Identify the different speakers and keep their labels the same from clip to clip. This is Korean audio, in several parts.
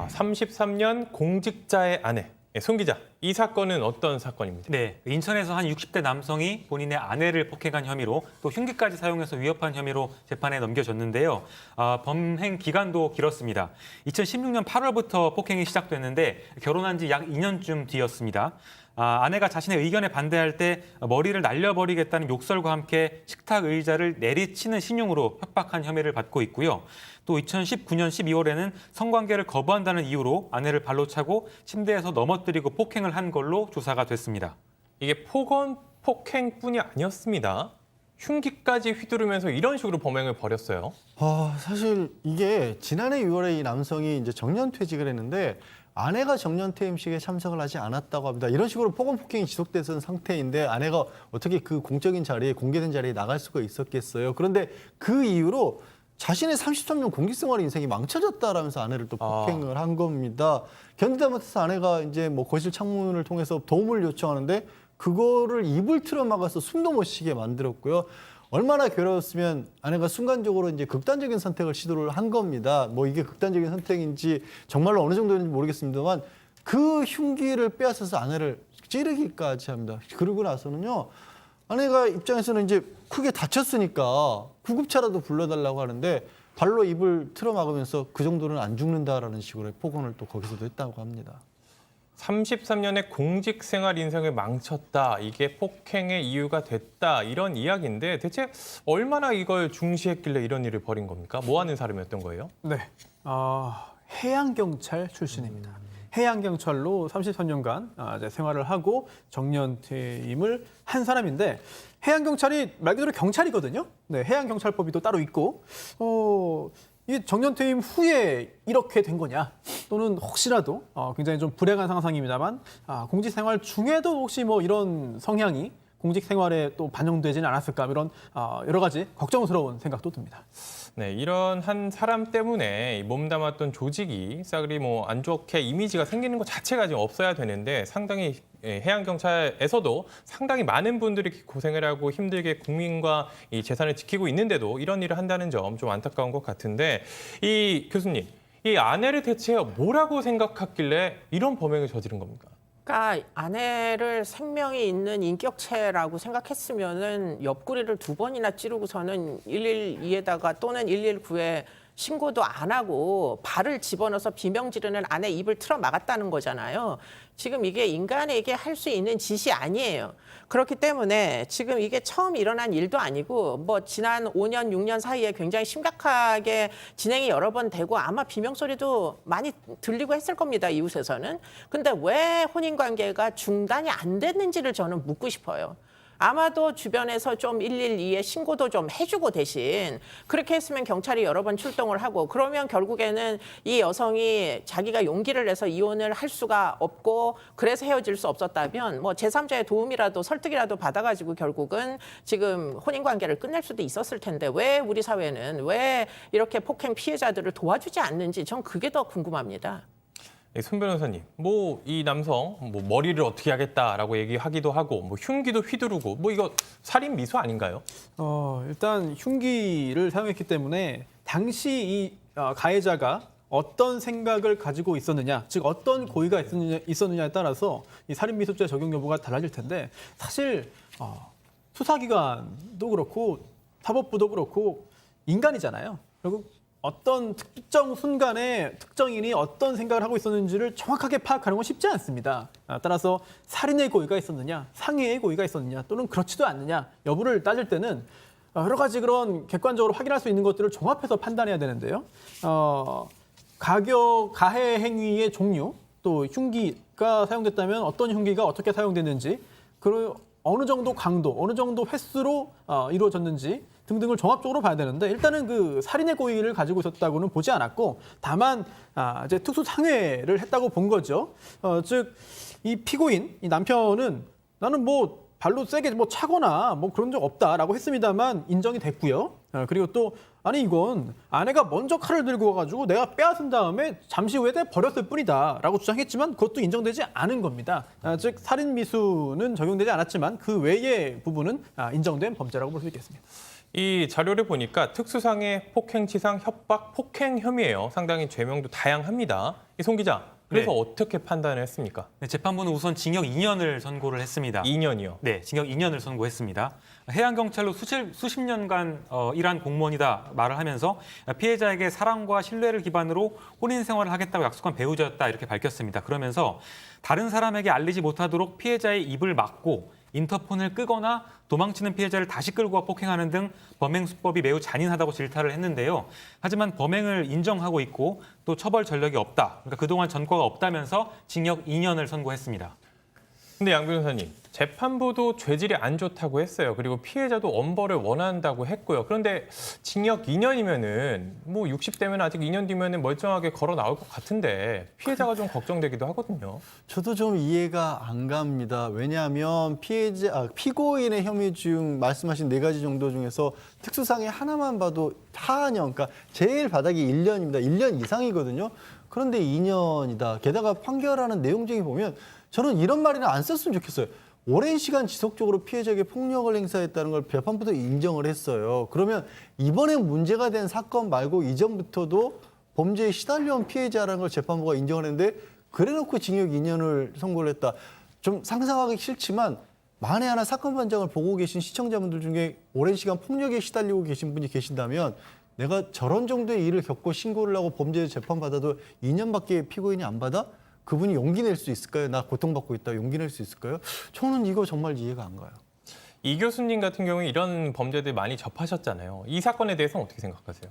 Speaker 1: 33년 공직자의 아내, 송 기자, 이 사건은 어떤 사건입니까?
Speaker 2: 네, 인천에서 한 60대 남성이 본인의 아내를 폭행한 혐의로 또 흉기까지 사용해서 위협한 혐의로 재판에 넘겨졌는데요. 범행 기간도 길었습니다. 2016년 8월부터 폭행이 시작됐는데 결혼한 지 약 2년쯤 뒤였습니다. 아내가 자신의 의견에 반대할 때 머리를 날려버리겠다는 욕설과 함께 식탁 의자를 내리치는 신용으로 협박한 혐의를 받고 있고요. 또 2019년 12월에는 성관계를 거부한다는 이유로 아내를 발로 차고 침대에서 넘어뜨리고 폭행을 한 걸로 조사가 됐습니다.
Speaker 1: 이게 폭행뿐이 아니었습니다. 흉기까지 휘두르면서 이런 식으로 범행을 벌였어요.
Speaker 3: 사실 이게 지난해 6월에 이 남성이 이제 정년퇴직을 했는데 아내가 정년퇴임식에 참석을 하지 않았다고 합니다. 이런 식으로 폭언폭행이 지속되던 상태인데 아내가 어떻게 그 공적인 자리에, 공개된 자리에 나갈 수가 있었겠어요. 그런데 그 이후로 자신의 33년 공직생활 인생이 망쳐졌다라면서 아내를 또 폭행을 한 겁니다. 견디다 못해서 아내가 이제 뭐 거실 창문을 통해서 도움을 요청하는데 그거를 입을 틀어 막아서 숨도 못 쉬게 만들었고요. 얼마나 괴로웠으면 아내가 순간적으로 이제 극단적인 선택을 시도를 한 겁니다. 뭐 이게 극단적인 선택인지 정말로 어느 정도인지 모르겠습니다만 그 흉기를 빼앗아서 아내를 찌르기까지 합니다. 그러고 나서는요. 아내가 입장에서는 이제 크게 다쳤으니까 구급차라도 불러달라고 하는데 발로 입을 틀어 막으면서 그 정도는 안 죽는다라는 식으로 폭언을 또 거기서도 했다고 합니다.
Speaker 1: 33년의 공직생활 인생을 망쳤다, 이게 폭행의 이유가 됐다, 이런 이야기인데 대체 얼마나 이걸 중시했길래 이런 일을 벌인 겁니까? 뭐 하는 사람이었던 거예요?
Speaker 4: 네, 해양경찰 출신입니다. 해양경찰로 33년간 이제 생활을 하고 정년퇴임을 한 사람인데 해양경찰이 말 그대로 경찰이거든요. 네, 해양경찰법이 또 따로 있고 이 정년퇴임 후에 이렇게 된 거냐 또는 혹시라도 굉장히 좀 불행한 상상입니다만 공직생활 중에도 혹시 뭐 이런 성향이 공직생활에 또 반영되지는 않았을까 이런 여러 가지 걱정스러운 생각도 듭니다.
Speaker 1: 네, 이런 한 사람 때문에 몸담았던 조직이 싸그리 뭐 안 좋게 이미지가 생기는 것 자체가 지금 없어야 되는데 상당히 해양경찰에서도 상당히 많은 분들이 고생을 하고 힘들게 국민과 이 재산을 지키고 있는데도 이런 일을 한다는 점 좀 안타까운 것 같은데 이 교수님, 이 아내를 대체 뭐라고 생각했길래 이런 범행을 저지른 겁니까?
Speaker 5: 그러니까 아내를 생명이 있는 인격체라고 생각했으면은 옆구리를 2번이나 찌르고서는 112에다가 또는 119에 신고도 안 하고 발을 집어넣어서 비명 지르는 아내 입을 틀어 막았다는 거잖아요. 지금 이게 인간에게 할 수 있는 짓이 아니에요. 그렇기 때문에 지금 이게 처음 일어난 일도 아니고 뭐 지난 5년, 6년 사이에 굉장히 심각하게 진행이 여러 번 되고 아마 비명 소리도 많이 들리고 했을 겁니다. 이웃에서는. 근데 왜 혼인관계가 중단이 안 됐는지를 저는 묻고 싶어요. 아마도 주변에서 좀 112에 신고도 좀 해주고 대신 그렇게 했으면 경찰이 여러 번 출동을 하고 그러면 결국에는 이 여성이 자기가 용기를 내서 이혼을 할 수가 없고 그래서 헤어질 수 없었다면 뭐 제3자의 도움이라도 설득이라도 받아가지고 결국은 지금 혼인관계를 끝낼 수도 있었을 텐데 왜 우리 사회는 왜 이렇게 폭행 피해자들을 도와주지 않는지 전 그게 더 궁금합니다.
Speaker 1: 손 변호사님, 뭐 이 남성 뭐 머리를 어떻게 하겠다라고 얘기하기도 하고 뭐 흉기도 휘두르고 뭐 이거 살인 미수 아닌가요?
Speaker 4: 일단 흉기를 사용했기 때문에 당시 이 가해자가 어떤 생각을 가지고 있었느냐, 즉 어떤 고의가 있었느냐에 따라서 이 살인미수죄 적용 여부가 달라질 텐데 사실 수사기관도 그렇고 사법부도 그렇고 인간이잖아요. 결국 어떤 특정 순간에 특정인이 어떤 생각을 하고 있었는지를 정확하게 파악하는 건 쉽지 않습니다. 따라서 살인의 고의가 있었느냐, 상해의 고의가 있었느냐, 또는 그렇지도 않느냐 여부를 따질 때는 여러 가지 그런 객관적으로 확인할 수 있는 것들을 종합해서 판단해야 되는데요. 가해 행위의 종류, 또 흉기가 사용됐다면 어떤 흉기가 어떻게 사용됐는지, 그리고 어느 정도 강도, 어느 정도 횟수로 이루어졌는지 등등을 종합적으로 봐야 되는데 일단은 그 살인의 고의를 가지고 있었다고는 보지 않았고 다만 이제 특수 상해를 했다고 본 거죠. 즉 이 피고인, 이 남편은 나는 뭐 발로 세게 뭐 차거나 뭐 그런 적 없다라고 했습니다만 인정이 됐고요. 그리고 또 아니 이건 아내가 먼저 칼을 들고 와가지고 내가 빼앗은 다음에 잠시 후에 버렸을 뿐이다라고 주장했지만 그것도 인정되지 않은 겁니다. 즉 살인 미수는 적용되지 않았지만 그 외의 부분은 인정된 범죄라고 볼 수 있겠습니다.
Speaker 1: 이 자료를 보니까 특수상해, 폭행치상, 협박, 폭행 혐의예요. 상당히 죄명도 다양합니다. 이 송 기자, 그래서
Speaker 2: 네.
Speaker 1: 어떻게 판단을 했습니까?
Speaker 2: 네, 재판부는 우선 징역 2년을 선고를 했습니다.
Speaker 1: 2년이요.
Speaker 2: 네, 징역 2년을 선고했습니다. 해양경찰로 수십 년간 일한 공무원이다 말을 하면서 피해자에게 사랑과 신뢰를 기반으로 혼인 생활을 하겠다고 약속한 배우자였다 이렇게 밝혔습니다. 그러면서 다른 사람에게 알리지 못하도록 피해자의 입을 막고 인터폰을 끄거나 도망치는 피해자를 다시 끌고 와 폭행하는 등 범행 수법이 매우 잔인하다고 질타를 했는데요. 하지만 범행을 인정하고 있고 또 처벌 전력이 없다. 그러니까 그동안 전과가 없다면서 징역 2년을 선고했습니다.
Speaker 1: 근데 양 변호사님, 재판부도 죄질이 안 좋다고 했어요. 그리고 피해자도 엄벌을 원한다고 했고요. 그런데 징역 2년이면은 뭐 60대면 아직 2년 뒤면은 멀쩡하게 걸어 나올 것 같은데 피해자가 좀 걱정되기도 하거든요.
Speaker 3: 저도 좀 이해가 안 갑니다. 왜냐하면 피고인의 혐의 중 말씀하신 4가지 정도 중에서 특수상해 하나만 봐도 하한형, 그러니까 제일 바닥이 1년입니다. 1년 이상이거든요. 그런데 2년이다. 게다가 판결하는 내용 중에 보면 저는 이런 말이나 안 썼으면 좋겠어요. 오랜 시간 지속적으로 피해자에게 폭력을 행사했다는 걸 재판부도 인정을 했어요. 그러면 이번에 문제가 된 사건 말고 이전부터도 범죄에 시달려온 피해자라는 걸 재판부가 인정을 했는데 그래놓고 징역 2년을 선고를 했다. 좀 상상하기 싫지만 만에 하나 사건 반장을 보고 계신 시청자분들 중에 오랜 시간 폭력에 시달리고 계신 분이 계신다면 내가 저런 정도의 일을 겪고 신고를 하고 범죄 재판받아도 2년밖에 피고인이 안 받아? 그분이 용기 낼 수 있을까요? 나 고통받고 있다. 용기 낼 수 있을까요? 저는 이거 정말 이해가 안 가요.
Speaker 1: 이 교수님 같은 경우에 이런 범죄들 많이 접하셨잖아요. 이 사건에 대해서는 어떻게 생각하세요?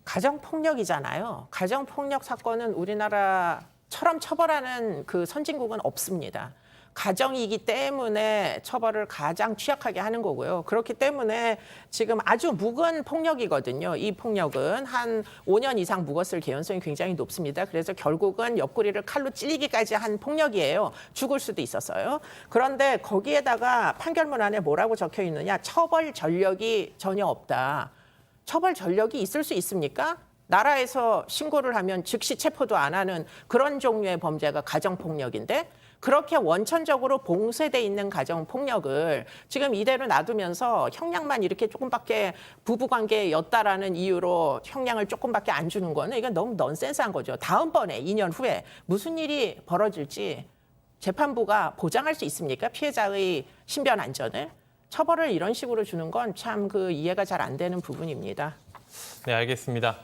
Speaker 5: 가정폭력이잖아요. 가정폭력 사건은 우리나라처럼 처벌하는 그 선진국은 없습니다. 가정이기 때문에 처벌을 가장 취약하게 하는 거고요. 그렇기 때문에 지금 아주 묵은 폭력이거든요. 이 폭력은 한 5년 이상 묵었을 개연성이 굉장히 높습니다. 그래서 결국은 옆구리를 칼로 찔리기까지 한 폭력이에요. 죽을 수도 있었어요. 그런데 거기에다가 판결문 안에 뭐라고 적혀 있느냐? 처벌 전력이 전혀 없다. 처벌 전력이 있을 수 있습니까? 나라에서 신고를 하면 즉시 체포도 안 하는 그런 종류의 범죄가 가정폭력인데 그렇게 원천적으로 봉쇄돼 있는 가정폭력을 지금 이대로 놔두면서 형량만 이렇게 조금밖에 부부관계였다라는 이유로 형량을 조금밖에 안 주는 거는 이건 너무 넌센스한 거죠. 다음번에 2년 후에 무슨 일이 벌어질지 재판부가 보장할 수 있습니까? 피해자의 신변 안전을. 처벌을 이런 식으로 주는 건 참 그 이해가 잘 안 되는 부분입니다.
Speaker 1: 네, 알겠습니다.